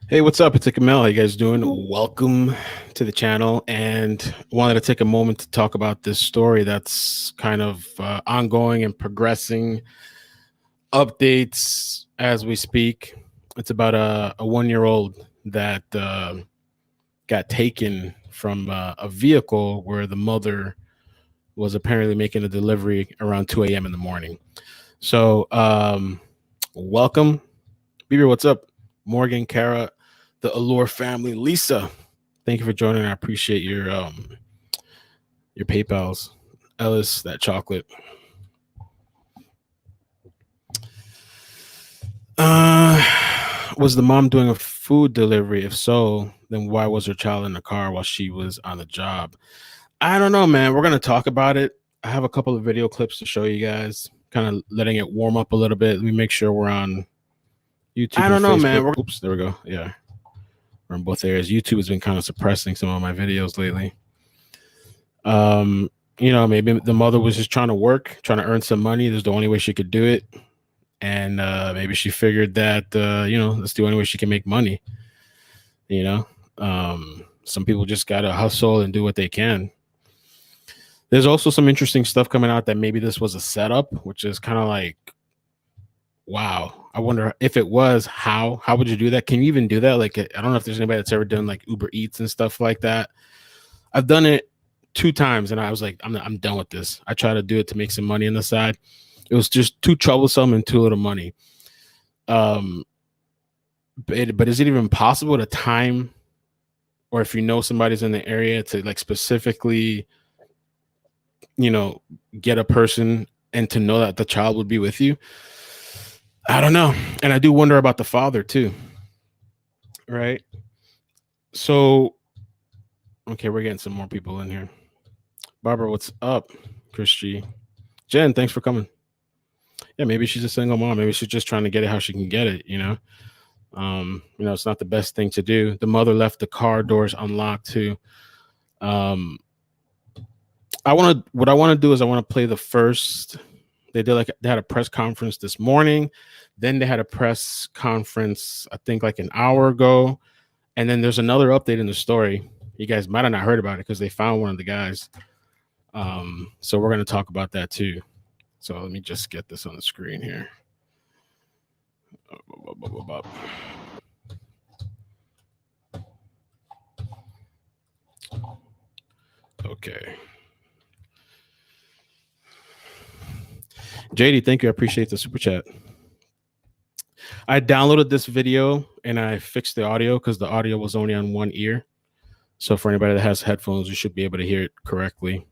Hey, what's up? It's iCkEdMeL. How you guys doing? Welcome to the channel. And wanted to take a moment to talk about this story that's kind of ongoing and progressing. Updates as we speak. It's about a 1 year old that got taken from a vehicle where the mother was apparently making a delivery around 2 a.m. in the morning. So, welcome. Bieber, what's up? Morgan, Kara, the Allure family, Lisa. Thank you for joining. I appreciate your PayPal's. Ellis, that chocolate. Uh, was the mom doing a food delivery? If so, then why was her child in the car while she was on the job? I don't know, man. We're gonna talk about it. I have a couple of video clips to show you guys, kind of letting it warm up a little bit. Let me make sure we're on YouTube I and don't know, Facebook. man. Oops, there we go. Yeah, we're in both areas. YouTube has been kind of suppressing some of my videos lately. Um, maybe the mother was just trying to work, trying to earn some money. This is the only way she could do it. And maybe she figured that, that's the only way she can make money. You know, some people just got to hustle and do what they can. There's also some interesting stuff coming out that maybe this was a setup, which is kind of like, wow. I wonder if it was, how would you do that? Can you even do that? Like, I don't know if there's anybody that's ever done like Uber Eats and stuff like that. I've done it 2 times, and I was like, I'm done with this. I try to do it to make some money on the side. It was just too troublesome and too little money. Um, but is it even possible to time, or if you know somebody's in the area, to like specifically, you know, get a person and to know that the child would be with you? I don't know. And I do wonder about the father too. Right. So, okay, we're getting some more people in here. Barbara, what's up? Christy. Jen, thanks for coming. Yeah, maybe she's a single mom. Maybe she's just trying to get it how she can get it. It's not the best thing to do. The mother left the car doors unlocked too. Um, what I want to do is I want to play the first. They had a press conference this morning. Then they had a press conference, I think like an hour ago. And then there's another update in the story. You guys might have not heard about it because they found one of the guys. So we're going to talk about that too. So let me just get this on the screen here. Okay. JD, thank you. I appreciate the super chat. I downloaded this video and I fixed the audio because the audio was only on one ear. So for anybody that has headphones, you should be able to hear it correctly.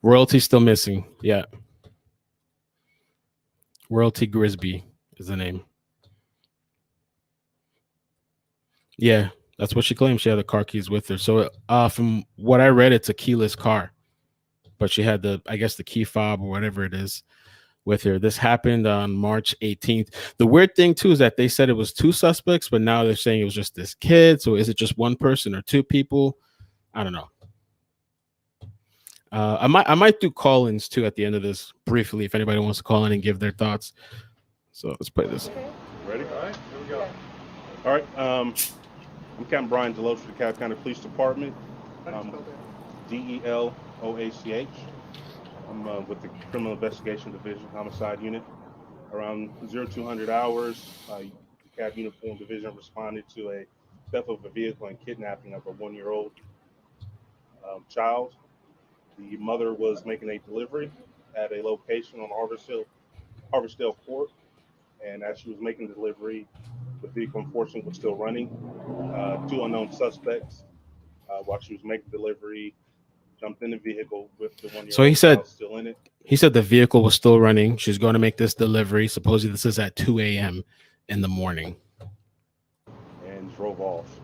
Royalty still missing. Yeah. Royalty Grisby is the name. Yeah, that's what she claims. She had the car keys with her. So from what I read, it's a keyless car. But she had I guess the key fob or whatever it is with her. This happened on March 18th. The weird thing too is that they said it was 2 suspects, but now they're saying it was just this kid. So is it just one person or 2 people? I don't know. I might do call-ins too at the end of this briefly if anybody wants to call in and give their thoughts. So let's play this. Ready? All right, here we go. All right, I'm Captain Brian Deloach for the DeKalb County Police Department. DeLoach. I'm with the Criminal Investigation Division, Homicide Unit. Around 0200 hours, DeKalb Uniform Division responded to a theft of a vehicle and kidnapping of a 1-year-old child. The mother was making a delivery at a location on Harvestdale Court, and as she was making the delivery, the vehicle unfortunately was still running. 2 unknown suspects, while she was making delivery, jumped in the vehicle with the So he 1-year-old said child still in it. he said the vehicle was still running. She's going to make this delivery. Supposedly this is at 2 a.m. in the morning. And drove off.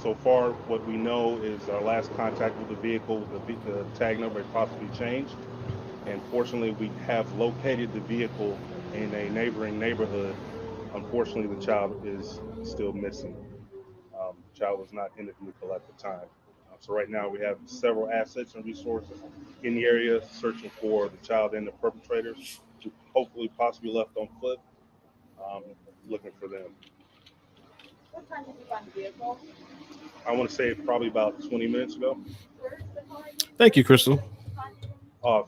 So far, what we know is our last contact with the vehicle, the tag number had possibly changed. And fortunately, we have located the vehicle in a neighboring neighborhood. Unfortunately, the child is still missing. The child was not in the vehicle at the time. So right now, we have several assets and resources in the area searching for the child and the perpetrators, who hopefully possibly left on foot, um, looking for them. What time did you find the vehicle? I want to say probably about 20 minutes ago. Where's the car again? Thank you, Crystal. Uh,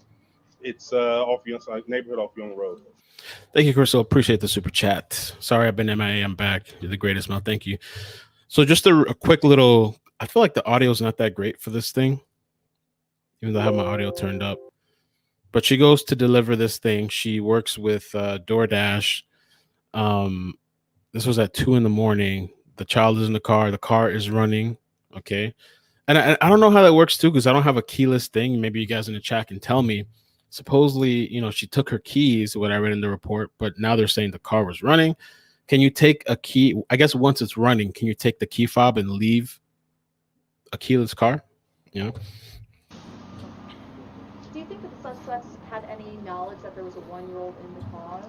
it's off your neighborhood off Young Road. Thank you, Crystal. Appreciate the super chat. Sorry, I've been MIA. I'm back. You're the greatest, Mel. Thank you. So just a quick little. I feel like the audio is not that great for this thing, even though I have my audio turned up. But she goes to deliver this thing. She works with DoorDash. This was at 2 a.m. The child is in the car. The car is running. Okay. And I don't know how that works too, because I don't have a keyless thing. Maybe you guys in the chat can tell me. Supposedly, she took her keys, what I read in the report, but now they're saying the car was running. Can you take a key? I guess once it's running, can you take the key fob and leave a keyless car? You know? Do you think that the suspects had any knowledge that there was a 1-year-old in the car?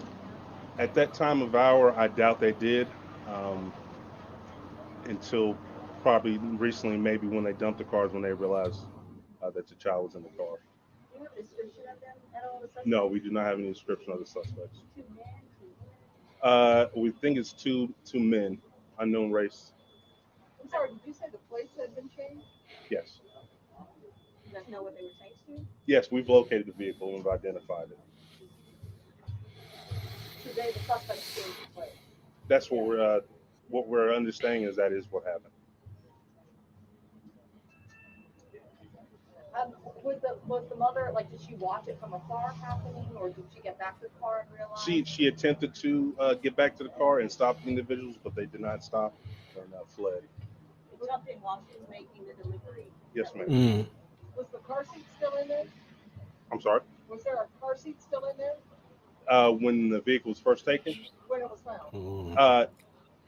At that time of hour, I doubt they did, until probably recently, maybe when they dumped the cars when they realized that the child was in the car. Do you have a description of them at all? The suspects? No, we do not have any description of the suspects. 2 men, 2 women. We think it's two men, unknown race. I'm sorry, did you say the plates had been changed? Yes. You guys know what they were changed to? Yes, we've located the vehicle and we've identified it. Today, the suspects changed the plates. That's what we're understanding is that is what happened. Was the mother, like, did she watch it from afar happening, or did she get back to the car and realize? She attempted to get back to the car and stop the individuals, but they did not stop and fled. It jumped in while she was making the delivery. Yes, ma'am. Was the car seat still in there? I'm sorry? Was there a car seat still in there? When the vehicle was first taken? When it was found?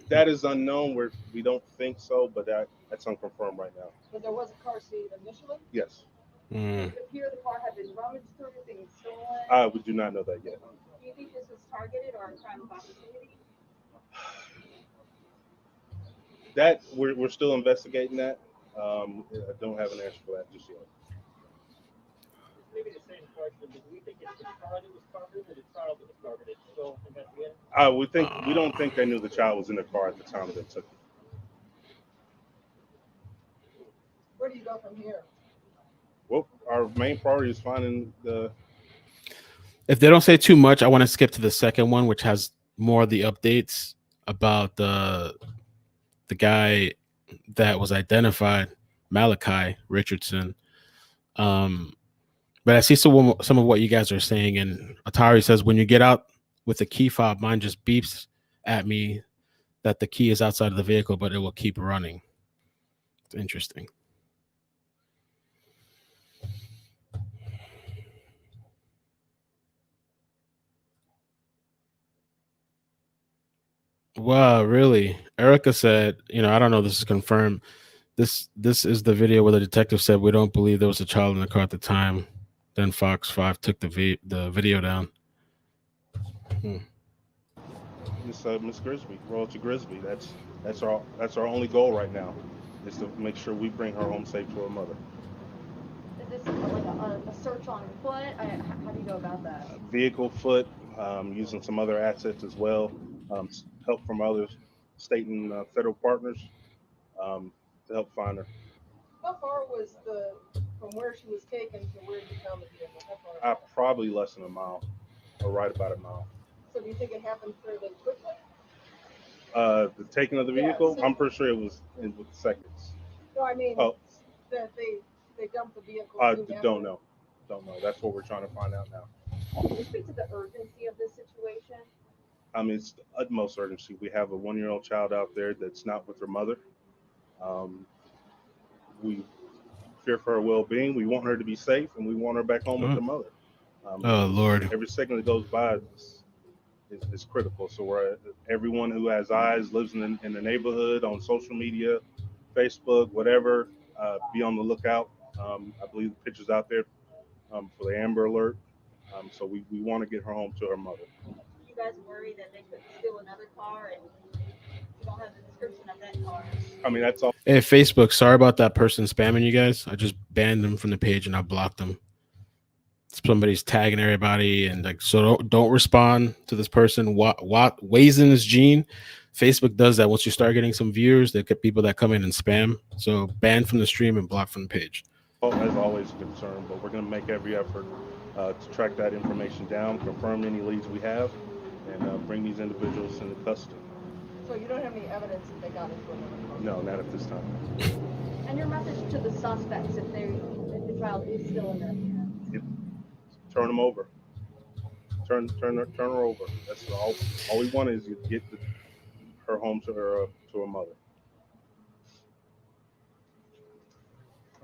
That is unknown. We don't think so, but that's unconfirmed right now. But there was a car seat initially? Yes. Does it appear the car had been rummaged through, things stolen? We do not know that yet. Do you think this was targeted or a crime of opportunity? That we're still investigating that. I don't have an answer for that just yet. Maybe the same question. Do we think it's the car that was targeted or the child that was targeted? Still investigating? We don't think they knew the child was in the car at the time that they took it. Where do you go from here? Well, our main priority is finding the. If they don't say too much, I want to skip to the second one, which has more of the updates about the guy that was identified, Malachi Richardson. But I see some of what you guys are saying, and Atari says when you get out with the key fob, mine just beeps at me that the key is outside of the vehicle, but it will keep running. It's interesting. Wow, really? Erica said, I don't know if this is confirmed. This is the video where the detective said we don't believe there was a child in the car at the time. Then Fox 5 took the video down. Miss Grisby, Royalty Grisby. That's our only goal right now, is to make sure we bring her home safe to her mother. Is this like a search on foot? How do you go about that? Vehicle, foot, using some other assets as well. Help from other state and federal partners to help find her. How far was from where she was taken to where you found the vehicle? How far? Probably less than a mile, or right about a mile. So do you think it happened fairly quickly? The taking of the vehicle, Yeah, I'm pretty sure it was in seconds. No, I mean that they dumped the vehicle. Don't know. That's what we're trying to find out now. Can you speak to the urgency of this situation? It's the utmost urgency. We have a 1-year-old child out there that's not with her mother. We fear for her well-being. We want her to be safe, and we want her back home with her mother. Oh, Lord. Every second that goes by is critical. So everyone who has eyes, lives in the neighborhood, on social media, Facebook, whatever, be on the lookout. I believe the picture's out there for the Amber Alert. So we want to get her home to her mother. You guys worry that they could steal another car, and you don't have the description of that car? That's all. Hey, Facebook, sorry about that person spamming you guys. I just banned them from the page and I blocked them. Somebody's tagging everybody, and so don't respond to this person. Wazen's Gene Facebook does that. Once you start getting some viewers, they get people that come in and spam. So banned from the stream and blocked from the page. Well, as always, a concern, but we're going to make every effort to track that information down, confirm any leads we have, and bring these individuals into custody. So you don't have any evidence that they got into another car? No, not at this time. And your message to the suspects if the child is still in their hands? Turn them over. Turn her over. That's all. All we want is to get her home to her mother.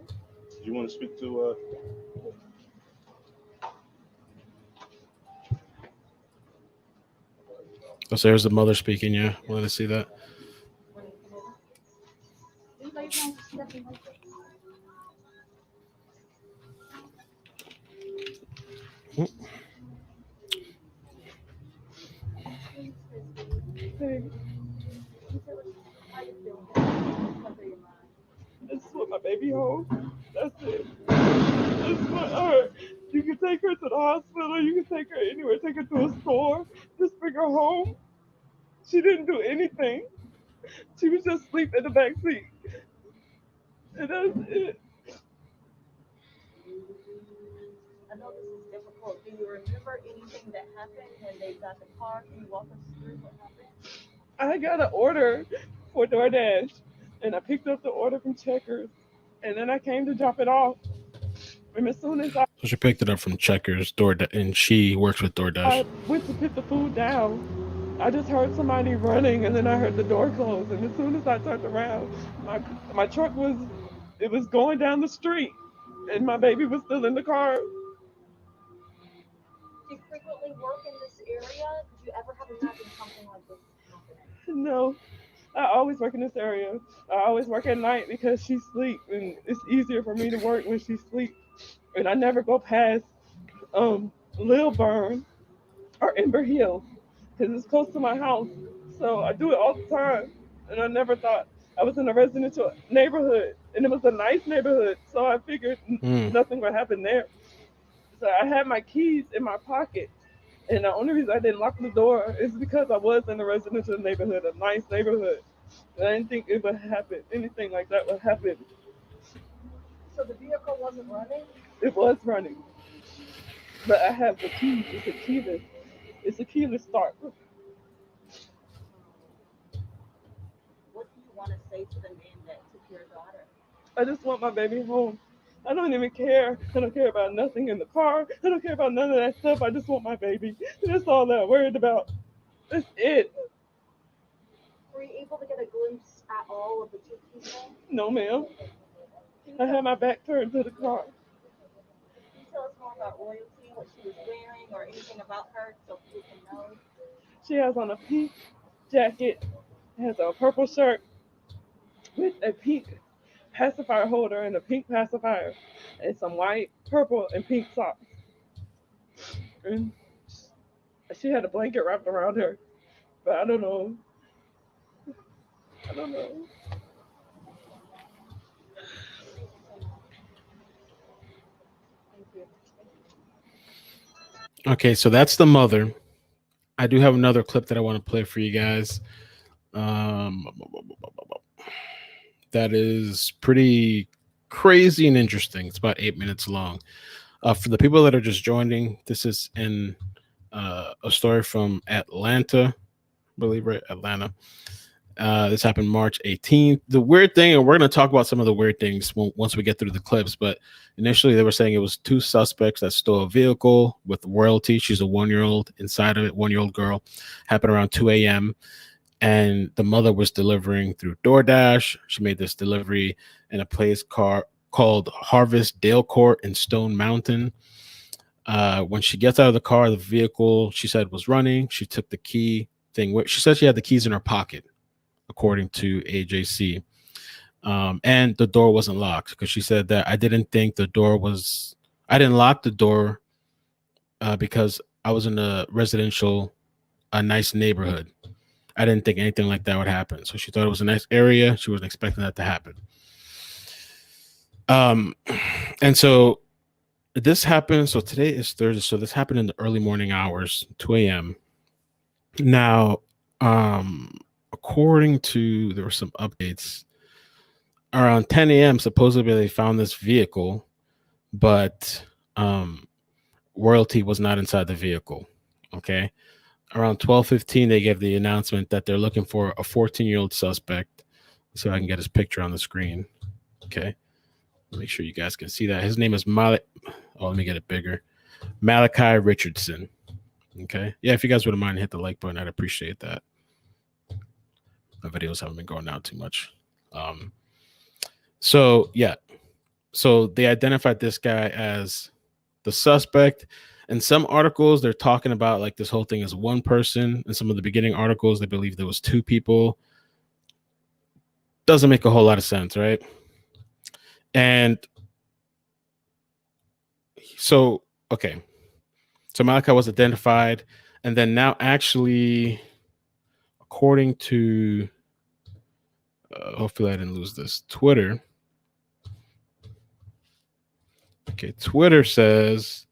Do you want to speak to? Oh, so there's the mother speaking. Yeah, want to see that? I just want my baby home. That's it. I just want her. You can take her to the hospital. You can take her anywhere. Take her to a store. Just bring her home. She didn't do anything. She was just asleep in the back seat. And that's it. I know this is difficult. Do you remember anything that happened when they got the car? Can you walk us through what happened? I got an order for DoorDash, and I picked up the order from Checkers, and then I came to drop it off. And as soon as So she picked it up from Checkers, and she works with DoorDash. I went to put the food down, I just heard somebody running, and then I heard the door close. And as soon as I turned around, my truck was going down the street, and my baby was still in the car. Do you frequently work in this area? Did you ever have imagine something like this happening? No, I always work in this area. I always work at night because she sleeps, and it's easier for me to work when she sleeps. And I never go past Lilburn or Ember Hill because it's close to my house. So I do it all the time. And I never thought I was in a residential neighborhood, and it was a nice neighborhood. So I figured nothing would happen there. So I had my keys in my pocket. And the only reason I didn't lock the door is because I was in a residential neighborhood, a nice neighborhood. And I didn't think it would happen. Anything like that would happen. So the vehicle wasn't running? It was running. But I have the key. It's a keyless start. What do you want to say to the man that took your daughter? I just want my baby home. I don't even care. I don't care about nothing in the car. I don't care about none of that stuff. I just want my baby. That's all that I'm worried about. That's it. Were you able to get a glimpse at all of the two people? No, ma'am. I had my back turned to the car. Can you tell us more about Royalty, what she was wearing, or anything about her so we can know? She has on a pink jacket, has a purple shirt with a pink pacifier holder and a pink pacifier, and some white, purple, and pink socks. And she had a blanket wrapped around her, but I don't know. Okay, so that's the mother. I do have another clip that I want to play for you guys. That is pretty crazy and interesting. It's about 8 minutes long. For the people that are just joining, this is in a story from Atlanta, I believe, right? Atlanta. This happened March 18th. The weird thing, and we're going to talk about some of the weird things once we get through the clips, but initially they were saying it was two suspects that stole a vehicle with Royalty. She's a 1-year-old inside of it, 1-year-old girl. Happened around 2 a.m. And the mother was delivering through DoorDash. She made this delivery in a place called Harvest Dale Court in Stone Mountain. When she gets out of the car, the vehicle, she said, was running. She took the key thing. She said she had the keys in her pocket, according to AJC. And the door wasn't locked because she said that I didn't lock the door because I was in a nice neighborhood. I didn't think anything like that would happen. So she thought it was a nice area. She wasn't expecting that to happen. And so this happened. So today is Thursday. So this happened in the early morning hours, 2 a.m. Now, according to, there were some updates around 10 a.m. Supposedly they found this vehicle, but royalty was not inside the vehicle. Okay. Around 12:15, they gave the announcement that they're looking for a 14-year-old suspect. Let's see if I can get his picture on the screen. Okay. Make sure you guys can see that. His name is Malik. Oh, let me get it bigger. Malachi Richardson. Okay. Yeah, if you guys wouldn't mind, hit the like button. I'd appreciate that. My videos haven't been going out too much. So they identified this guy as the suspect. In some articles, they're talking about like this whole thing is one person. In some of the beginning articles, they believe there was two people. Doesn't make a whole lot of sense, right? And so, okay. So Malachi was identified. And then now actually, according to, hopefully I didn't lose this, Twitter. Okay, Twitter says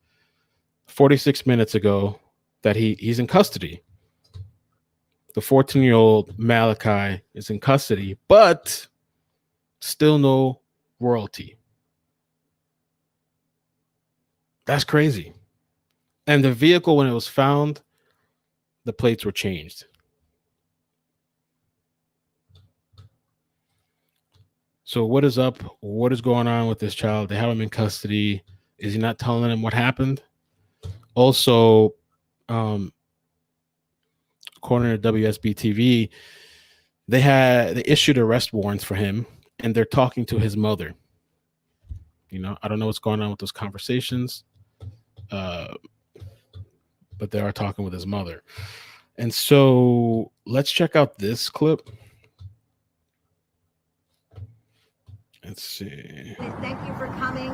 46 minutes ago that he's in custody. The 14-year-old Malachi is in custody, but still no royalty. That's crazy. And the vehicle, when it was found, the plates were changed. So what is up? What is going on with this child? They have him in custody. Is he not telling them what happened? Also, according to WSB TV, they issued arrest warrants for him, and they're talking to his mother. You know, I don't know what's going on with those conversations, but they are talking with his mother. And so let's check out this clip. Let's see. Thank you for coming.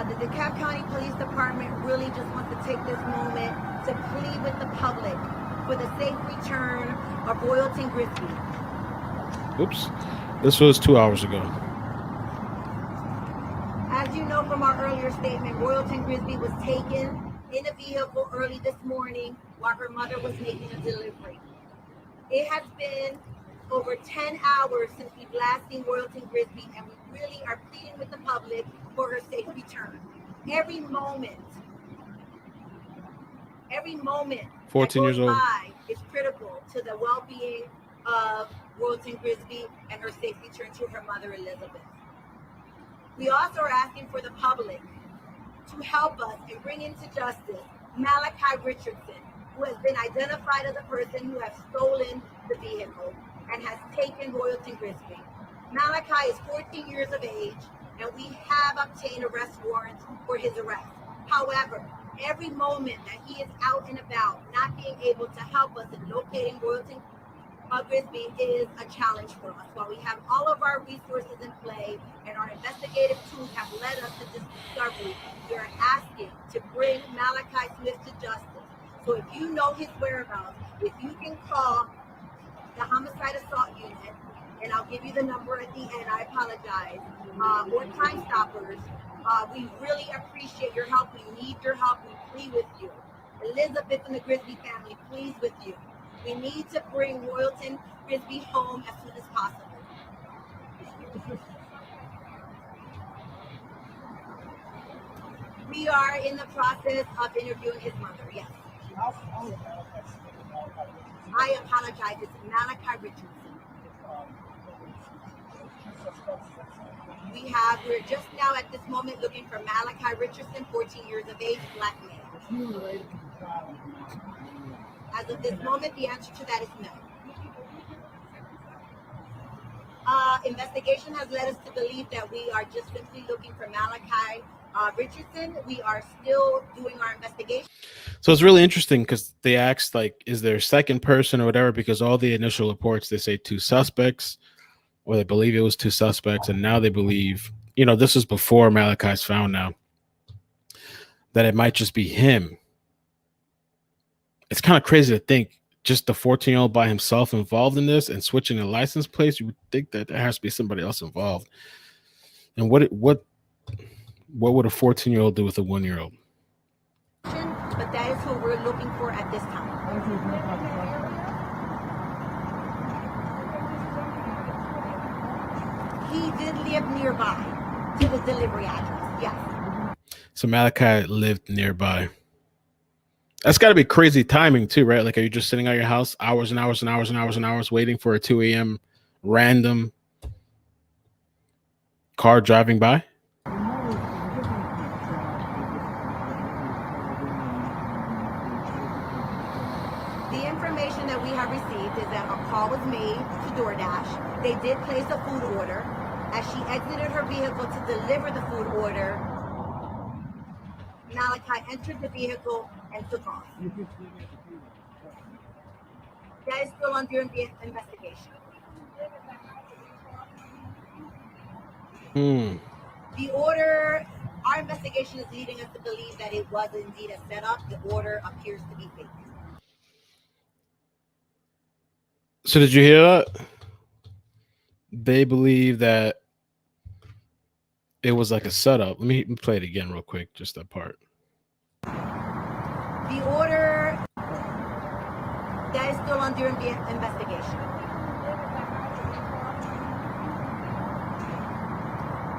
The DeKalb County Police Department really just wants to take this moment to plead with the public for the safe return of Royalton Grisby. Oops. This was 2 hours ago. As you know from our earlier statement, Royalton Grisby was taken in a vehicle early this morning while her mother was making a delivery. It has been over 10 hours since we've last seen Royalton Grisby, and we really are pleading with the public for her safe return. Every moment 14 years old is critical to the well-being of Royalton Grisby and her safe return to her mother, Elizabeth. We also are asking for the public to help us and bring into justice Malachi Richardson, who has been identified as a person who has stolen the vehicle and has taken Royalton Grisby. Malachi is 14 years of age, and we have obtained arrest warrants for his arrest. However, every moment that he is out and about, not being able to help us in locating Royalton Grisby is a challenge for us. While we have all of our resources in play and our investigative tools have led us to this discovery, we are asking to bring Malachi Smith to justice. So if you know his whereabouts, if you can call the Homicide Assault Unit, and I'll give you the number at the end, I apologize, or Crime Stoppers, we really appreciate your help. We need your help. We plead with you. Elizabeth and the Grisby family, please with you. We need to bring Royalton Grisby home as soon as possible. We are in the process of interviewing his mother, yes. I apologize, it's Malachi Richardson. We're just now at this moment looking for Malachi Richardson, 14 years of age, black male. As of this moment, the answer to that is no. Investigation has led us to believe that we are just simply looking for Malachi Richardson. We are still doing our investigation. So it's really interesting because they asked, like, is there a second person or whatever? Because all the initial reports, they say two suspects, or they believe it was two suspects. And now they believe, you know, this is before Malachi's found now, that it might just be him. It's kind of crazy to think just the 14-year-old by himself involved in this and switching the license plates. You would think that there has to be somebody else involved. And what would a 14-year-old do with a 1-year-old? But that is who we're looking for at this time. he did live nearby to the delivery address. Yes. So Malachi lived nearby. That's got to be crazy timing too, right? Like, are you just sitting at your house hours and hours and hours and hours and hours waiting for a 2 a.m. random car driving by? The information that we have received is that a call was made to DoorDash. They did place a food order. As she exited her vehicle to deliver the food order, Malachi entered the vehicle and took off. That is still under investigation. The order, our investigation is leading us to believe that it was indeed a setup. The order appears to be fake. So did you hear that? They believe that it was like a setup. Let me play it again real quick, just that part. The order, that is still under investigation.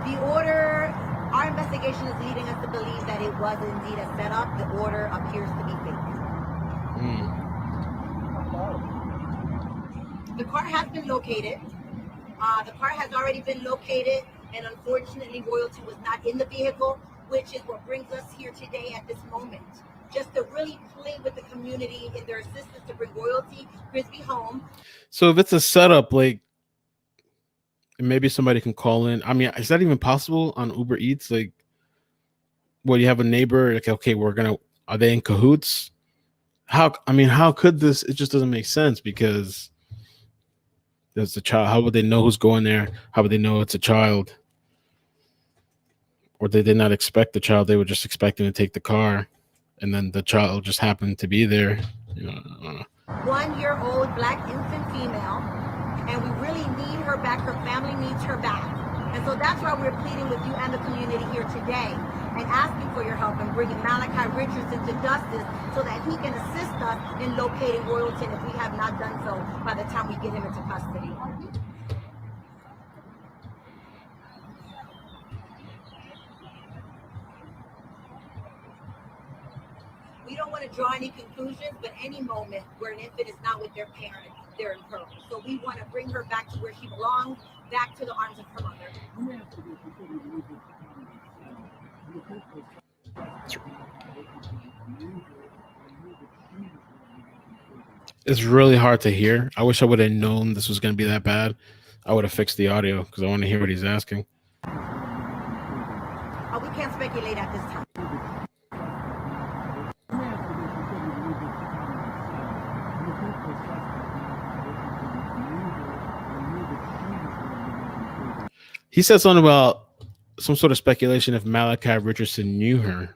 The order, our investigation is leading us to believe that it was indeed a setup. The order appears to be fake. The car has been located. The car has already been located, and unfortunately, Royalty was not in the vehicle, which is what brings us here today at this moment. Just to really play with the community in their assistance to bring Royalty, Grisby home. So if it's a setup, like, maybe somebody can call in. I mean, is that even possible on Uber Eats? Like, well, you have a neighbor, like, okay, are they in cahoots? How could this? It just doesn't make sense, because there's a child. How would they know who's going there? How would they know it's a child? Or they did not expect the child. They were just expecting to take the car, and then the child just happened to be there. You know, I don't know. 1-year-old black infant female, and we really need her back. Her family needs her back. And so that's why we're pleading with you and the community here today and asking for your help in bringing Malachi Richardson to justice so that he can assist us in locating Royalty if we have not done so by the time we get him into custody. We don't want to draw any conclusions, but any moment where an infant is not with their parent, they're in peril. So we want to bring her back to where she belongs, back to the arms of her mother. It's really hard to hear. I wish I would have known this was going to be that bad. I would have fixed the audio, because I want to hear what he's asking. We can't speculate at this time. He said something about some sort of speculation if Malachi Richardson knew her.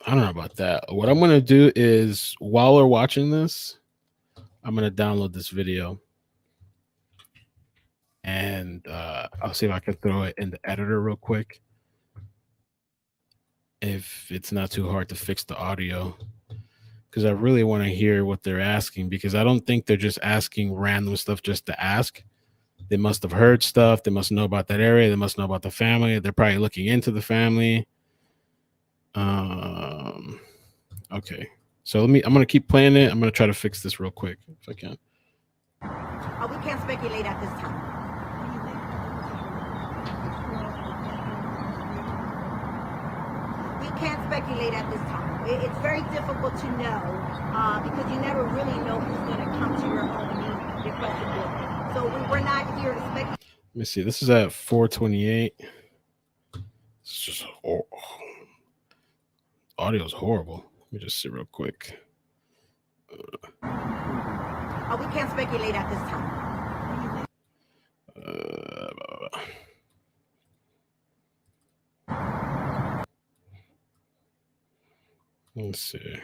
I don't know about that. What I'm going to do is, while we're watching this, I'm going to download this video. And I'll see if I can throw it in the editor real quick, if it's not too hard to fix the audio, because I really want to hear what they're asking, because I don't think they're just asking random stuff just to ask. They must have heard stuff. They must know about that area. They must know about the family. They're probably looking into the family. Okay. So I'm going to keep playing it. I'm going to try to fix this real quick if I can. We can't speculate at this time. We can't speculate at this time. It's very difficult to know because you never really know who's going to come to your home and you request a visit. So we're not here to speculate. Let me see. This is at 4:28. It's just audio is horrible. Let me just see real quick. We can't speculate at this time. Let's see.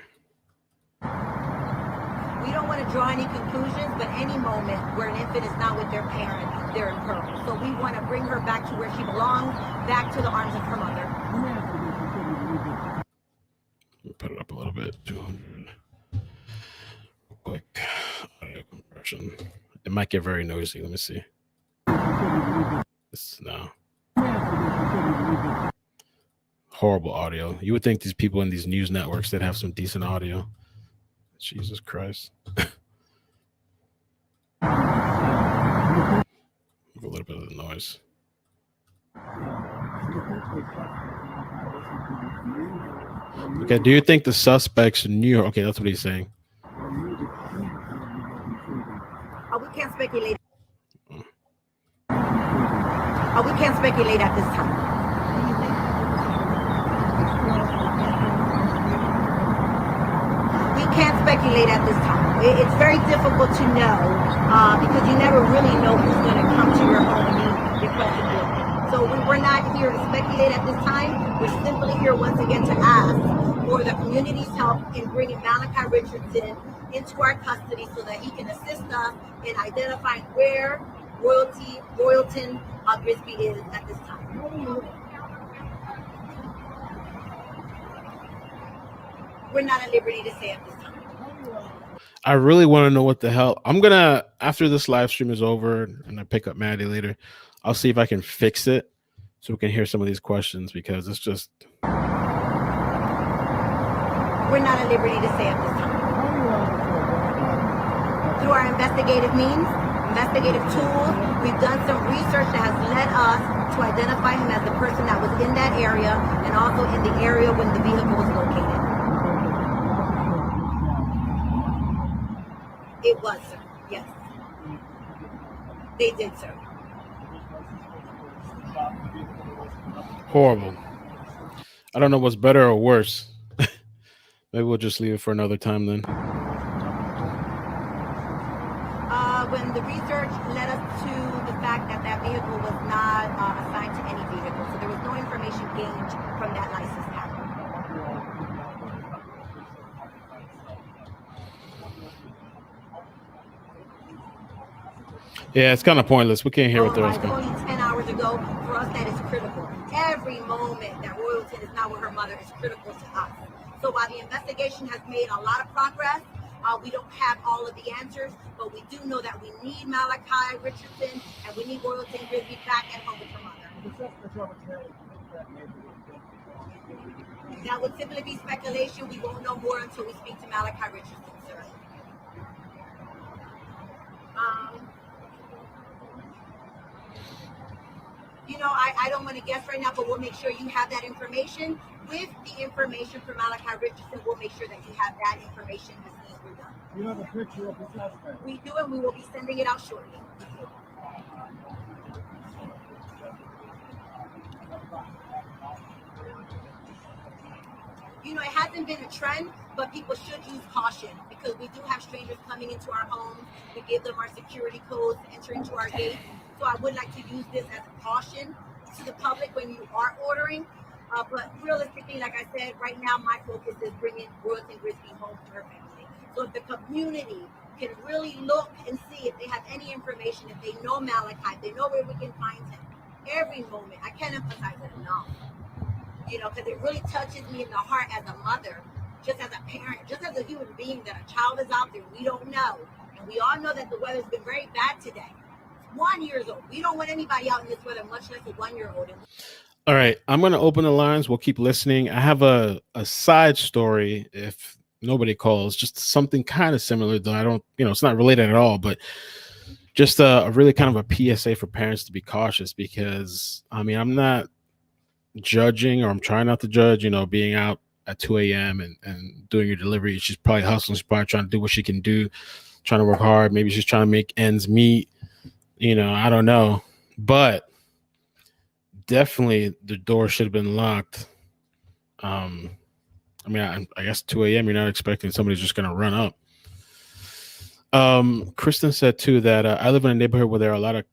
We don't want to draw any conclusions, but any moment where an infant is not with their parent, they're in peril. So we want to bring her back to where she belongs, back to the arms of her mother. Let me put it up a little bit. 200. Quick audio compression. It might get very noisy. Let me see. horrible audio. You would think these people in these news networks that have some decent audio. Jesus Christ. A little bit of the noise. Okay, do you think the suspects knew? Okay, that's what he's saying. We can't speculate. We can't speculate at this time. We can't speculate at this time. It's very difficult to know because you never really know who's going to come to your home and request a building. So we're not here to speculate at this time. We're simply here once again to ask for the community's help in bringing Malachi Richardson into our custody so that he can assist us in identifying where Royalton Grisby is at this time. We're not at liberty to say at this time. I really want to know what the hell. I'm gonna, after this live stream is over and I pick up Maddie later, I'll see if I can fix it so we can hear some of these questions, because it's just. We're not at liberty to say at this time. Through our investigative means, investigative tools, we've done some research that has led us to identify him as the person that was in that area and also in the area when the vehicle was located. It was, sir. Yes. They did, sir. Horrible. I don't know what's better or worse. Maybe we'll just leave it for another time then. When the research led us to the fact that that vehicle was not assigned to any vehicle, so there was no information gained from that license tag. Yeah, it's kind of pointless. We can't hear what the rest Only 10 hours ago, for us that is critical. Every moment that Royalton is not with her mother is critical to us. So while the investigation has made a lot of progress, we don't have all of the answers, but we do know that we need Malachi Richardson and we need Royalton Grisby back at home with her mother. That would simply be speculation. We won't know more until we speak to Malachi Richardson, sir. I don't want to guess right now, but we'll make sure you have that information. With the information from Malachi Richardson, we'll make sure that you have that information as soon as we're done. You have a picture of the suspect? We do, and we will be sending it out shortly. It hasn't been a trend, but people should use caution because we do have strangers coming into our homes. We give them our security codes to enter into our gates. So I would like to use this as a caution to the public when you are ordering. But realistically, like I said, right now my focus is bringing Royalton Grisby home to her family. So if the community can really look and see if they have any information, if they know Malachi, if they know where we can find him, every moment, I can't emphasize it enough. Because it really touches me in the heart as a mother, just as a parent, just as a human being, that a child is out there we don't know. And we all know that the weather's been very bad today. 1 year old. We don't want anybody out in this weather, much less a 1-year-old. All right, I'm going to open the lines. We'll keep listening. I have a side story if nobody calls, just something kind of similar, though I don't, it's not related at all, but just a really kind of a PSA for parents to be cautious because, I'm not judging, or I'm trying not to judge, being out at 2 a.m. and doing your delivery. She's probably hustling. She's probably trying to do what she can do, trying to work hard. Maybe she's trying to make ends meet. I don't know. But definitely the door should have been locked. I guess 2 a.m. you're not expecting somebody's just going to run up. Kristen said, too, that I live in a neighborhood where there are a lot of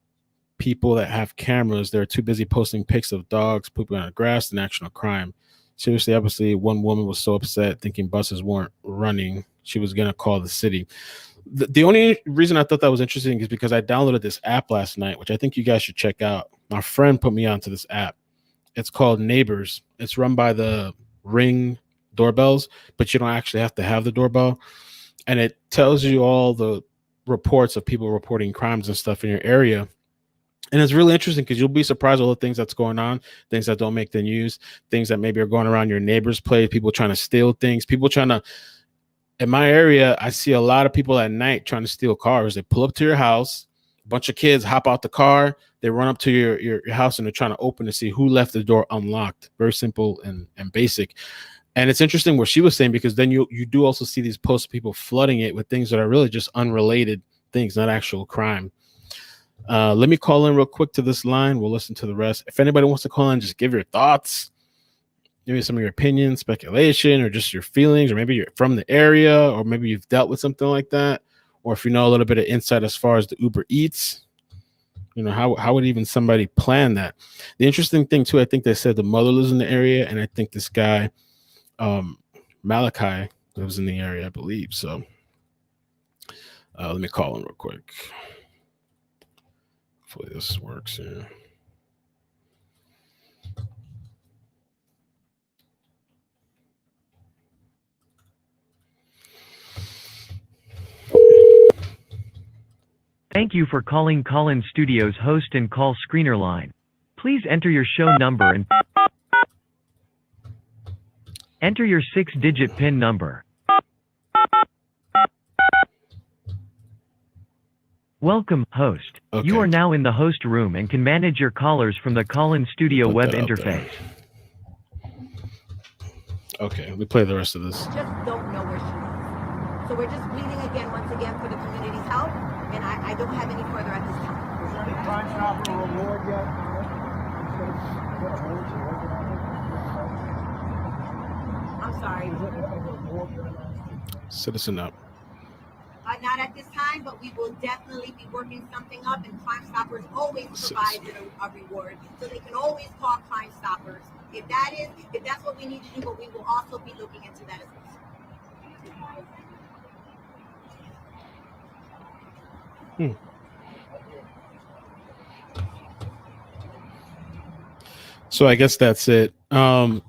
people that have cameras. They're too busy posting pics of dogs pooping on the grass than actual crime. Seriously, obviously, one woman was so upset thinking buses weren't running. She was going to call the city. The only reason I thought that was interesting is because I downloaded this app last night, which I think you guys should check out. My friend put me onto this app. It's called Neighbors. It's run by the Ring doorbells, but you don't actually have to have the doorbell. And it tells you all the reports of people reporting crimes and stuff in your area. And it's really interesting because you'll be surprised all the things that's going on, things that don't make the news, things that maybe are going around your neighbor's place, people trying to steal things, people trying to. In my area, I see a lot of people at night trying to steal cars. They pull up to your house, a bunch of kids hop out the car, they run up to your house and they're trying to open to see who left the door unlocked. Very simple and basic. And it's interesting what she was saying, because then you do also see these posts of people flooding it with things that are really just unrelated things, not actual crime. Let me call in real quick to this line. We'll listen to the rest. If anybody wants to call in, just give your thoughts, give me some of your opinions, speculation, or just your feelings, or maybe you're from the area, or maybe you've dealt with something like that, or if you know a little bit of insight as far as the Uber Eats. You know, how would even somebody plan that? The interesting thing too, I think they said the mother lives in the area, and I think this guy, Malachi, lives in the area, I believe. So let me call him real quick. Hopefully this works here. Thank you for calling Call-In Studios host and call screener line. Please enter your show number and enter your 6-digit PIN number. Welcome, host. Okay. You are now in the host room and can manage your callers from the Call-In Studio Put web that out there. interface. Okay, we play the rest of this. Just don't know where she is. So we're just pleading once again for the community's help, and I don't have any further at this time. Is there any Crime Stopper reward yet? I'm sorry. Citizen up. Not at this time, but we will definitely be working something up, and Crime Stoppers always provide a reward, so they can always call Crime Stoppers. If that's what we need to do, but we will also be looking into that as well. So I guess that's it. A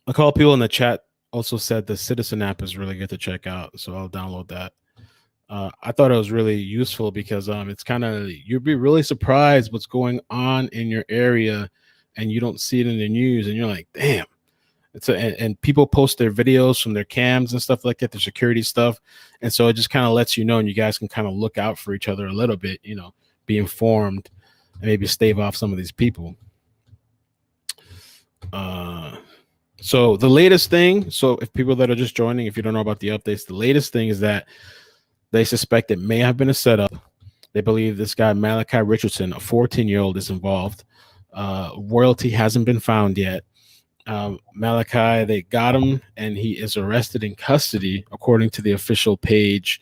couple people in the chat also said the Citizen app is really good to check out, so I'll download that. I thought it was really useful because it's kind of, you'd be really surprised what's going on in your area, and you don't see it in the news, and you're like, damn. And people post their videos from their cams and stuff like that, their security stuff, and so it just kind of lets you know, and you guys can kind of look out for each other a little bit, you know, be informed, and maybe stave off some of these people. So the latest thing, so if people that are just joining, if you don't know about the updates, the latest thing is that they suspect it may have been a setup. They believe this guy, Malachi Richardson, a 14-year-old, is involved. Royalty hasn't been found yet. Malachi, they got him, and he is arrested in custody, according to the official page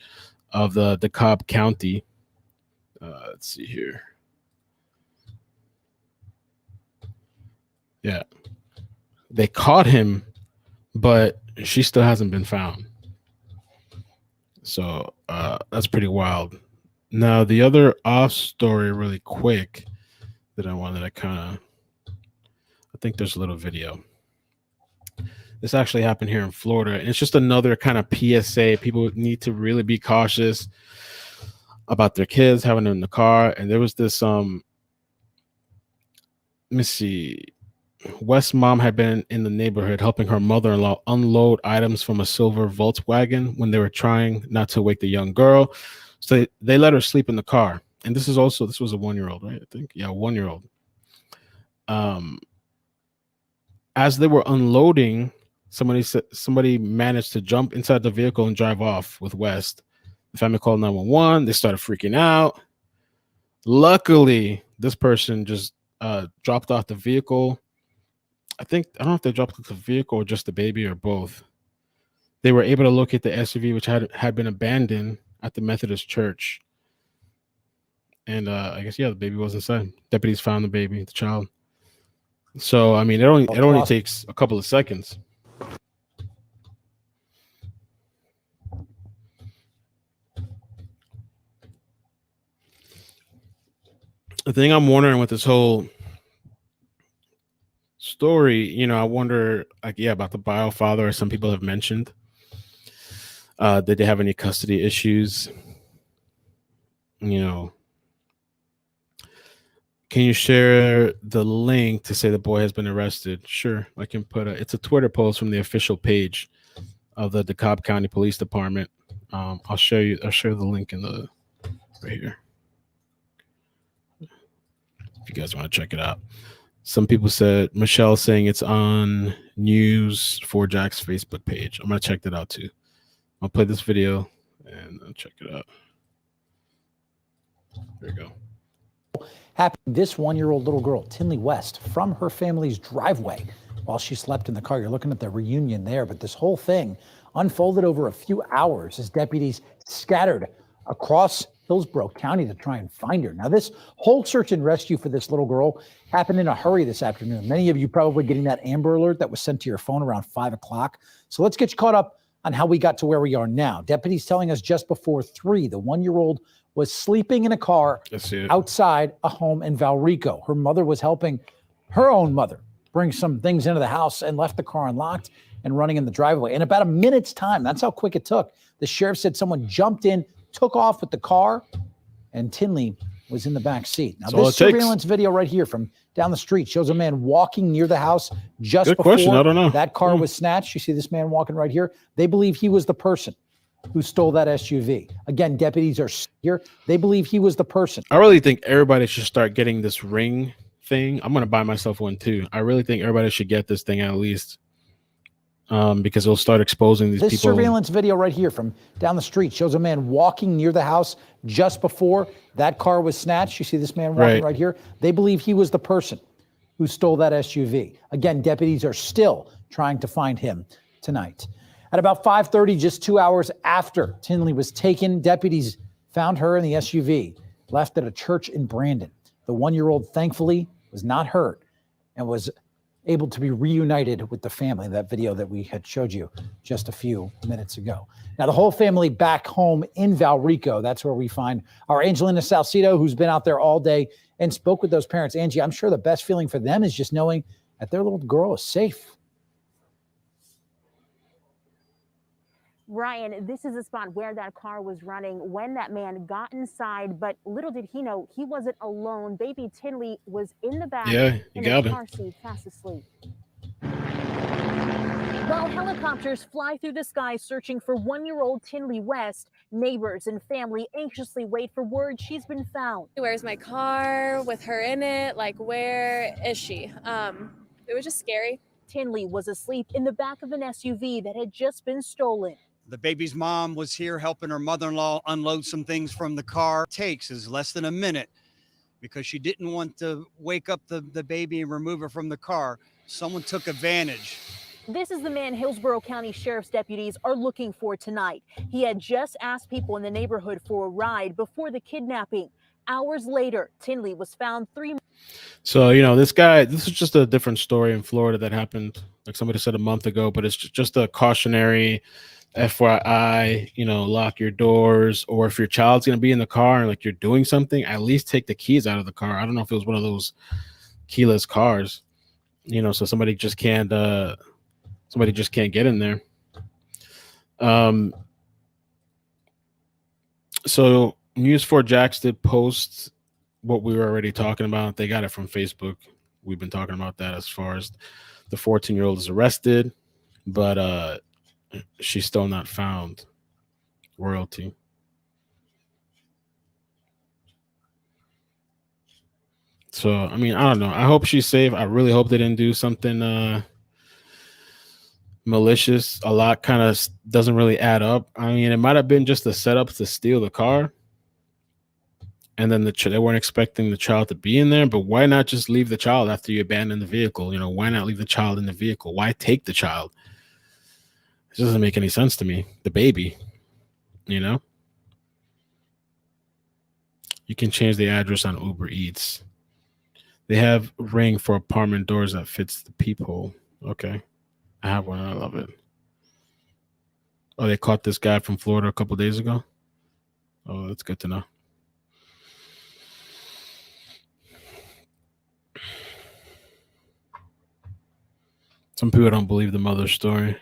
of the DeKalb County. Let's see here. Yeah. They caught him, but she still hasn't been found. So that's pretty wild. Now, the other off story really quick that I wanted to I think there's a little video. This actually happened here in Florida, and it's just another kind of PSA. People need to really be cautious about their kids having them in the car. And there was this, let me see. West's mom had been in the neighborhood helping her mother-in-law unload items from a silver Volkswagen when they were trying not to wake the young girl. So they let her sleep in the car. And this was a 1-year-old, right? I think. Yeah, 1-year-old. As they were unloading, somebody managed to jump inside the vehicle and drive off with West. The family called 911. They started freaking out. Luckily, this person just dropped off the vehicle. I don't know if they dropped off the vehicle or just the baby or both. They were able to locate the SUV, which had been abandoned at the Methodist church. And I guess, yeah, the baby was inside. Deputies found the baby, the child. So, I mean, it only takes a couple of seconds. The thing I'm wondering with this whole story, you know, I wonder, like, yeah, about the bio father, as some people have mentioned. Did they have any custody issues? You know, Can you share the link to say the boy has been arrested? Sure, I can put it's a Twitter post from the official page of the DeKalb County Police Department. I'll share the link in the right here if you guys want to check it out. Some people said Michelle saying it's on News4Jack's Facebook page. I'm gonna check that out too. I'll play this video and I'll check it out. There you go. Happened this 1-year-old little girl, Tinley West, from her family's driveway while she slept in the car. You're looking at the reunion there, but this whole thing unfolded over a few hours as deputies scattered across Hillsborough County to try and find her. Now, this whole search and rescue for this little girl happened in a hurry this afternoon. Many of you probably getting that Amber Alert that was sent to your phone around 5 o'clock. So let's get you caught up on how we got to where we are now. Deputies telling us just before 3, the 1-year-old was sleeping in a car outside a home in Valrico. Her mother was helping her own mother bring some things into the house and left the car unlocked and running in the driveway. In about a minute's time, that's how quick it took. The sheriff said someone jumped in, took off with the car, and Tinley was in the back seat. Now, this surveillance video right here from down the street shows a man walking near the house just before that car was snatched. You see this man walking right here. They believe he was the person who stole that SUV. Again, deputies are here. They believe he was the person. I really think everybody should start getting this Ring thing. I'm going to buy myself one too. I really think everybody should get this thing at least because it'll start exposing these people. This surveillance video right here from down the street shows a man walking near the house just before that car was snatched. You see this man walking right here. They believe he was the person who stole that SUV. Again, deputies are still trying to find him tonight. At about 5:30, just 2 hours after Tinley was taken, deputies found her in the SUV, left at a church in Brandon. The 1-year-old, thankfully, was not hurt and was able to be reunited with the family. That video that we had showed you just a few minutes ago. Now, the whole family back home in Valrico, that's where we find our Angelina Salcido, who's been out there all day and spoke with those parents. Angie, I'm sure the best feeling for them is just knowing that their little girl is safe. Ryan, this is the spot where that car was running when that man got inside, but little did he know he wasn't alone. Baby Tinley was in the back in the car seat, fast asleep. While helicopters fly through the sky searching for 1-year-old Tinley West, neighbors and family anxiously wait for word she's been found. Where's my car with her in it? Like, where is she? It was just scary. Tinley was asleep in the back of an SUV that had just been stolen. The baby's mom was here helping her mother-in-law unload some things from the car. Takes is less than a minute because she didn't want to wake up the baby and remove her from the car. Someone took advantage. This is the man Hillsborough County Sheriff's deputies are looking for tonight. He had just asked people in the neighborhood for a ride before the kidnapping. Hours later, Tinley was found 3 months. So, you know, this is just a different story in Florida that happened, like somebody said, a month ago, but it's just a cautionary FYI, you know, lock your doors, or if your child's going to be in the car and like you're doing something, at least take the keys out of the car. I don't know if it was one of those keyless cars, you know, so somebody just can't get in there. So News4Jax did post what we were already talking about. They got it from Facebook. We've been talking about that as far as the 14-year-old is arrested, but she's still not found. Royalty. So, I mean, I don't know. I hope she's safe. I really hope they didn't do something malicious. A lot kind of doesn't really add up. I mean, it might have been just a setup to steal the car. And then they weren't expecting the child to be in there. But why not just leave the child after you abandon the vehicle? You know, why not leave the child in the vehicle? Why take the child? It doesn't make any sense to me. The baby, you know? You can change the address on Uber Eats. They have Ring for apartment doors that fits the peephole. Okay. I have one. I love it. Oh, they caught this guy from Florida a couple days ago? Oh, that's good to know. Some people don't believe the mother's story.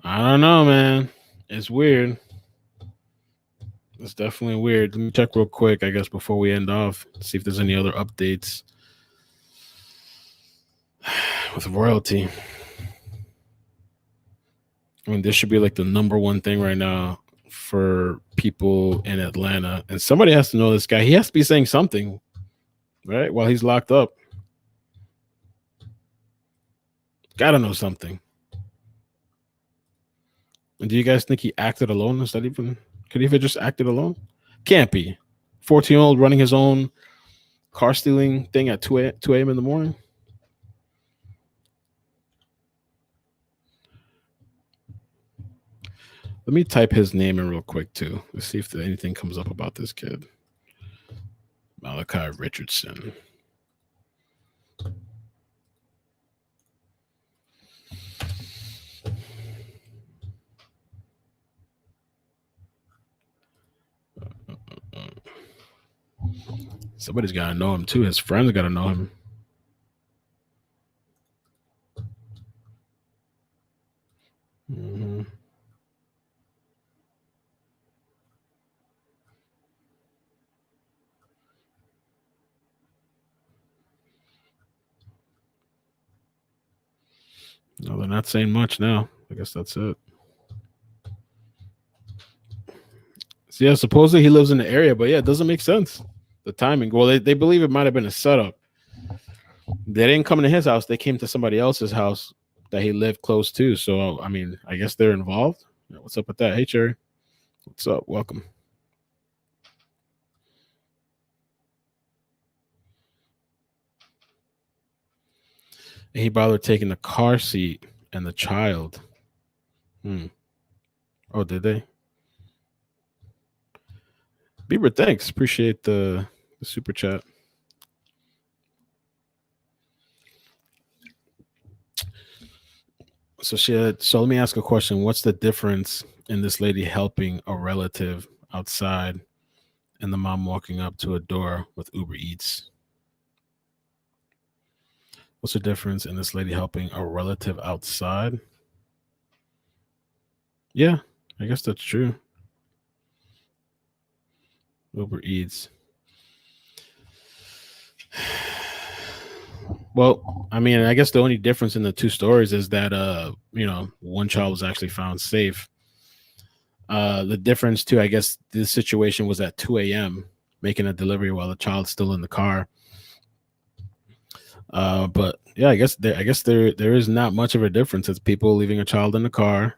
I don't know, man. It's weird. It's definitely weird. Let me check real quick, I guess, before we end off, see if there's any other updates with royalty. I mean, this should be like the #1 thing right now for people in Atlanta. And somebody has to know this guy. He has to be saying something, right? While he's locked up. Gotta know something. And do you guys think he acted alone? Is that even, could he have just acted alone? Can't be. 14-year-old running his own car stealing thing at 2 a.m. in the morning. Let me type his name in real quick too. Let's see if anything comes up about this kid. Malachi Richardson. Somebody's got to know him too. His friends got to know him. Mm-hmm. No, they're not saying much now. I guess that's it. So yeah, supposedly he lives in the area, but yeah, it doesn't make sense. The timing. Well, they believe it might have been a setup. They didn't come to his house. They came to somebody else's house that he lived close to. So, I mean, I guess they're involved. Yeah, what's up with that? Hey, Cherry. What's up? Welcome. And he bothered taking the car seat and the child. Oh, did they? Bieber, thanks. Appreciate the super chat. So let me ask a question. What's the difference in this lady helping a relative outside and the mom walking up to a door with Uber Eats? What's the difference in this lady helping a relative outside? Yeah, I guess that's true. Uber Eats. Well, I mean, I guess the only difference in the two stories is that one child was actually found safe. The difference too, I guess this situation was at 2 a.m. making a delivery while the child's still in the car. But yeah, I guess there is not much of a difference. It's people leaving a child in the car.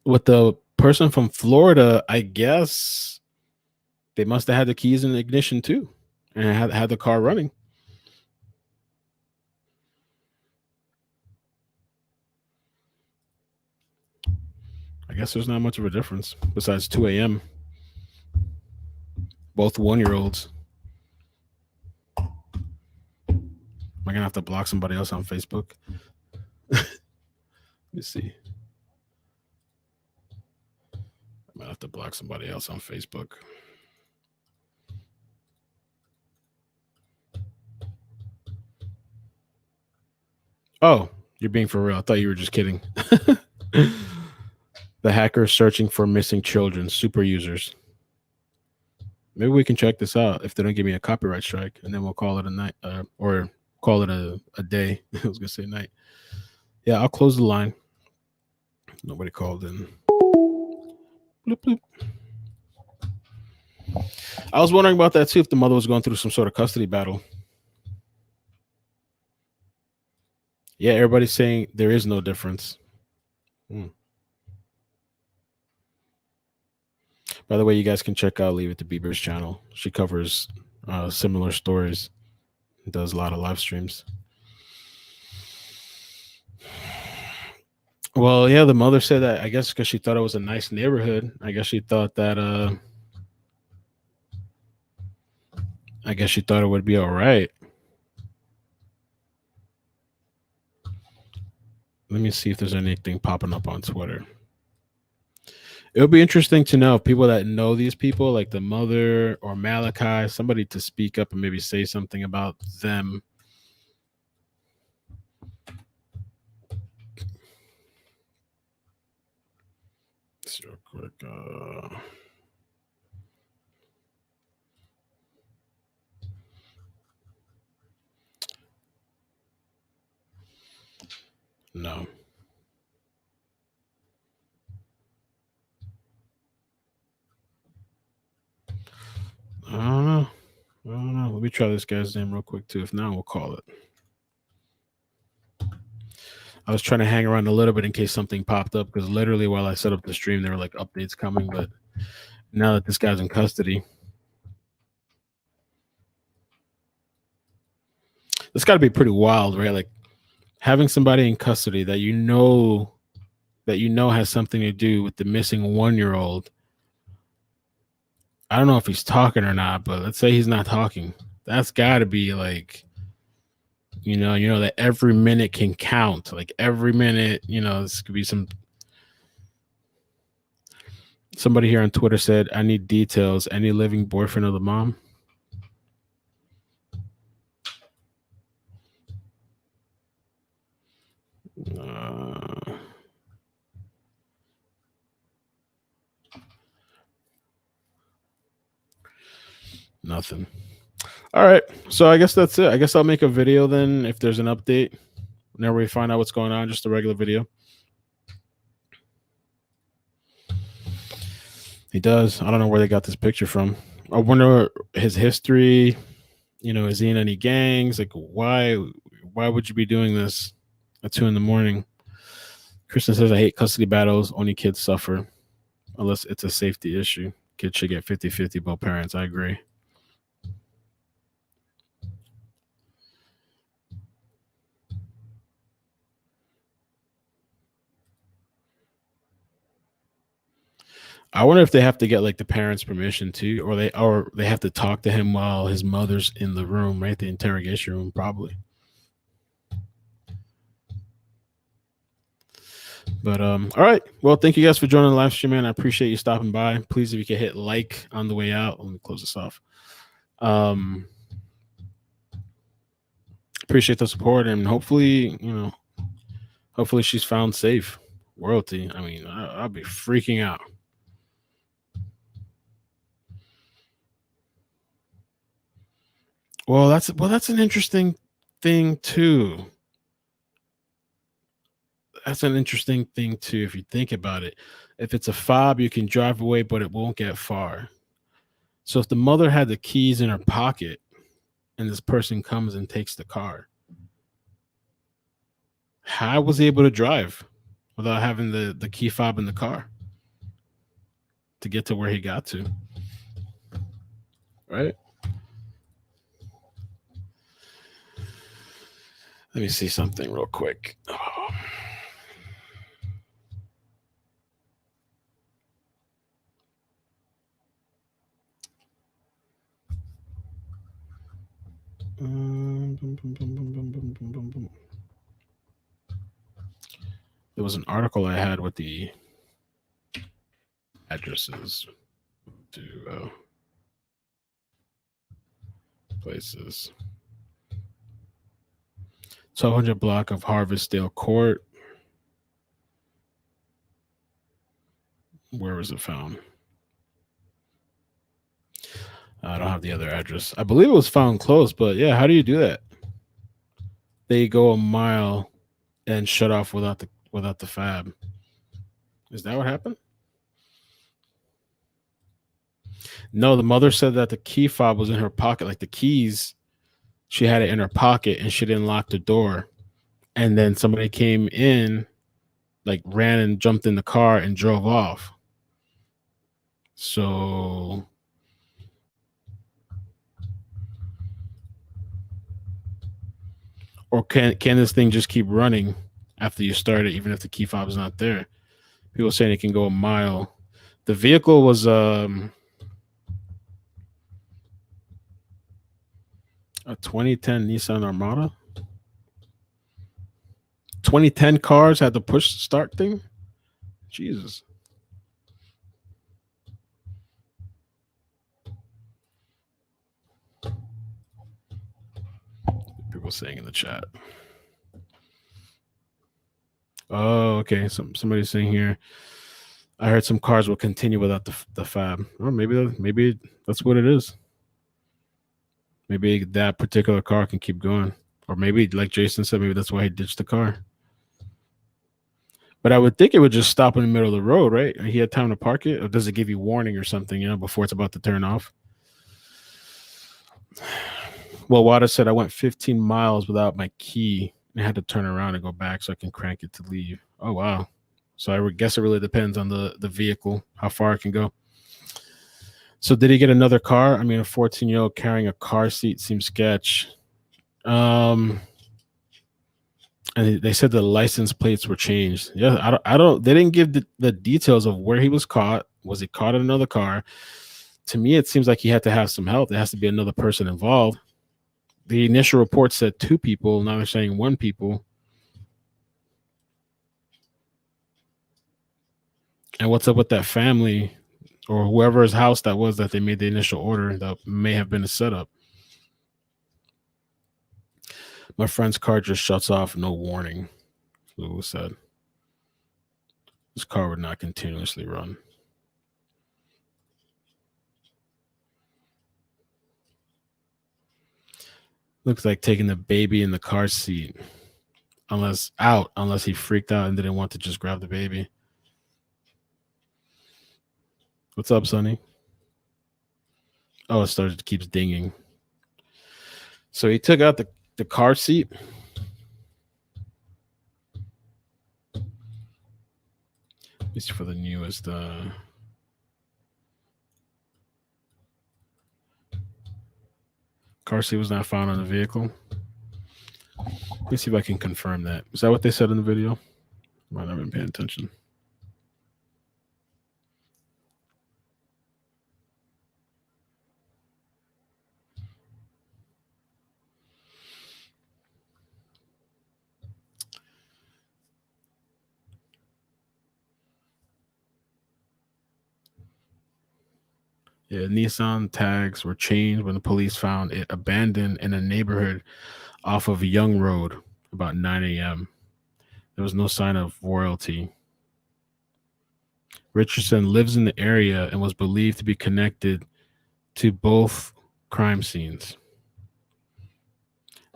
With the person from Florida, I guess they must have had the keys in the ignition too, and had the car running. I guess there's not much of a difference besides 2 a.m. Both 1-year-olds. Am I gonna have to block somebody else on Facebook? Let me see. I might have to block somebody else on Facebook. Oh, you're being for real. I thought you were just kidding. The hacker searching for missing children, super users. Maybe we can check this out if they don't give me a copyright strike, and then we'll call it a night, or call it a day. I was gonna say night. Yeah, I'll close the line. Nobody called in. Bloop, bloop. I was wondering about that too, if the mother was going through some sort of custody battle. Yeah, everybody's saying there is no difference. By the way, you guys can check out Leave It to Bieber's channel. She covers similar stories. Does a lot of live streams. Well, yeah, the mother said that, I guess because she thought it was a nice neighborhood. I guess she thought that it would be all right. Let me see if there's anything popping up on Twitter. It would be interesting to know if people that know these people, like the mother or Malachi, somebody to speak up and maybe say something about them. Let's see real quick. No. I don't know. I don't know. Let me try this guy's name real quick too. If not, we'll call it. I was trying to hang around a little bit in case something popped up, because literally while I set up the stream, there were like updates coming. But now that this guy's in custody, it's got to be pretty wild, right? Like having somebody in custody that you know has something to do with the missing 1-year-old. I don't know if he's talking or not, but let's say he's not talking. That's got to be like, you know that every minute can count. Like every minute, this could be somebody here on Twitter said, I need details. Any living boyfriend of the mom? Nothing. All right. So I guess that's it. I guess I'll make a video then if there's an update. Whenever we find out what's going on, just a regular video. He does. I don't know where they got this picture from. I wonder his history. Is he in any gangs? Like, why would you be doing this at 2 a.m? Kristen says, I hate custody battles. Only kids suffer unless it's a safety issue. Kids should get 50-50 both parents. I agree. I wonder if they have to get like the parents' permission too, or they have to talk to him while his mother's in the room, right? The interrogation room, probably. But all right. Well, thank you guys for joining the live stream, man. I appreciate you stopping by. Please, if you could hit like on the way out. Let me close this off. Appreciate the support, and hopefully she's found safe. Royalty. I mean, I'll be freaking out. Well, that's an interesting thing too. That's an interesting thing too, if you think about it. If it's a fob, you can drive away, but it won't get far. So if the mother had the keys in her pocket and this person comes and takes the car, how was he able to drive without having the key fob in the car to get to where he got to? Right? Let me see something real quick. Oh. There was an article I had with the addresses to places. 1200 block of Harvestdale Court. Where was it found? I don't have the other address. I believe it was found close, but yeah, how do you do that? They go a mile and shut off without the fab. Is that what happened? No, the mother said that the key fob was in her pocket, like the keys. She had it in her pocket and she didn't lock the door. And then somebody came in, like ran and jumped in the car and drove off. So or can this thing just keep running after you start it, even if the key fob is not there? People saying it can go a mile. The vehicle was a 2010 Nissan Armada. 2010 cars had the push start thing. Jesus. People saying in the chat. Oh, okay. Somebody's saying here, I heard some cars will continue without the fab. Or maybe that's what it is. Maybe that particular car can keep going. Or maybe, like Jason said, maybe that's why he ditched the car. But I would think it would just stop in the middle of the road, right? He had time to park it, or does it give you warning or something, before it's about to turn off? Well, Wada said I went 15 miles without my key and had to turn around and go back so I can crank it to leave. Oh, wow. So I guess it really depends on the vehicle, how far it can go. So did he get another car? I mean, a 14-year-old carrying a car seat seems sketch. And they said the license plates were changed. Yeah, they didn't give the details of where he was caught. Was he caught in another car? To me, it seems like he had to have some help. There has to be another person involved. The initial report said 2 people. Now they're saying 1 people. And what's up with that family or whoever's house that was that they made the initial order? That may have been a setup. My friend's car just shuts off, no warning. Lou said. This car would not continuously run. Looks like taking the baby in the car seat. Unless he freaked out and didn't want to just grab the baby. What's up, Sonny? Oh, it keeps dinging. So he took out the car seat. At least for the newest. Car seat was not found on the vehicle. Let me see if I can confirm that. Is that what they said in the video? Might not have been paying attention. Yeah, Nissan tags were changed when the police found it abandoned in a neighborhood off of Young Road about 9 a.m. There was no sign of royalty. Richardson lives in the area and was believed to be connected to both crime scenes.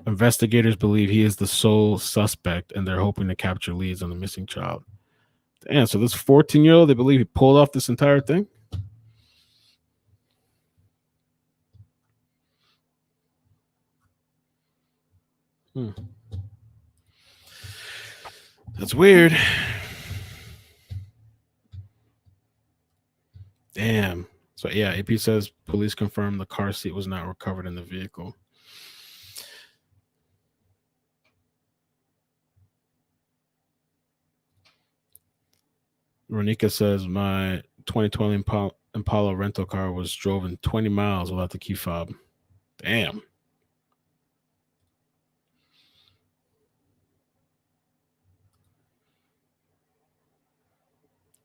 Investigators believe he is the sole suspect, and they're hoping to capture leads on the missing child. Damn, so this 14-year-old, they believe he pulled off this entire thing? That's weird. Damn. So yeah, AP says police confirmed the car seat was not recovered in the vehicle. Ronika says my 2020 Impala rental car was driven 20 miles without the key fob. Damn.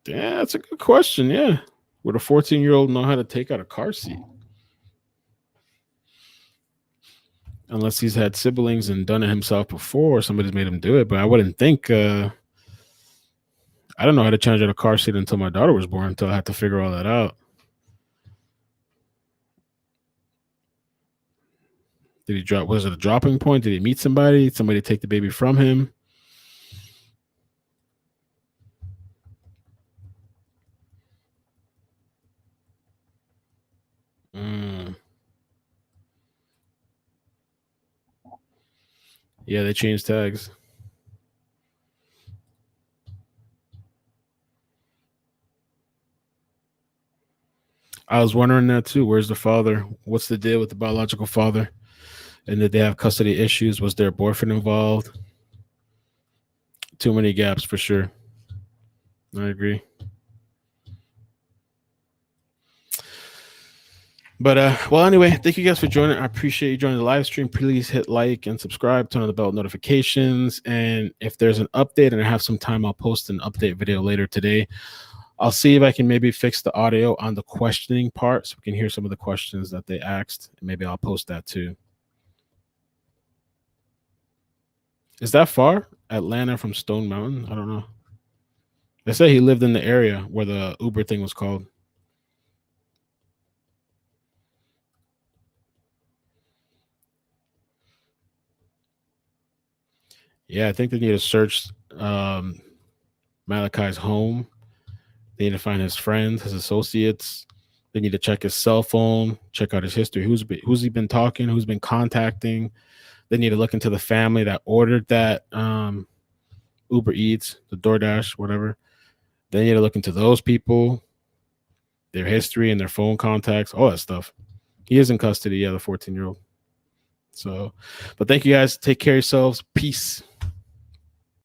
Yeah, that's a good question. Yeah. Would a 14-year-old know how to take out a car seat? Unless he's had siblings and done it himself before, or somebody's made him do it. But I wouldn't think. I don't know how to change out a car seat until my daughter was born, until I had to figure all that out. Did he drop? Was it a dropping point? Did he meet somebody? Somebody take the baby from him? Yeah, they changed tags. I was wondering that too. Where's the father? What's the deal with the biological father? And did they have custody issues? Was there a boyfriend involved? Too many gaps for sure. I agree. But well, anyway, thank you guys for joining. I appreciate you joining the live stream. Please hit like and subscribe, turn on the bell notifications. And if there's an update and I have some time, I'll post an update video later today. I'll see if I can maybe fix the audio on the questioning part so we can hear some of the questions that they asked. And maybe I'll post that too. Is that far? Atlanta from Stone Mountain? I don't know. They say he lived in the area where the Uber thing was called. Yeah, I think they need to search. I Malachi's home. They need to find his friends, his associates. They need to check his cell phone, check out his history. Who's he been talking? Who's been contacting? They need to look into the family that ordered that Uber Eats, the DoorDash, whatever. They need to look into those people, their history and their phone contacts, all that stuff. He is in custody, the 14-year-old. So, but thank you guys. Take care of yourselves. Peace.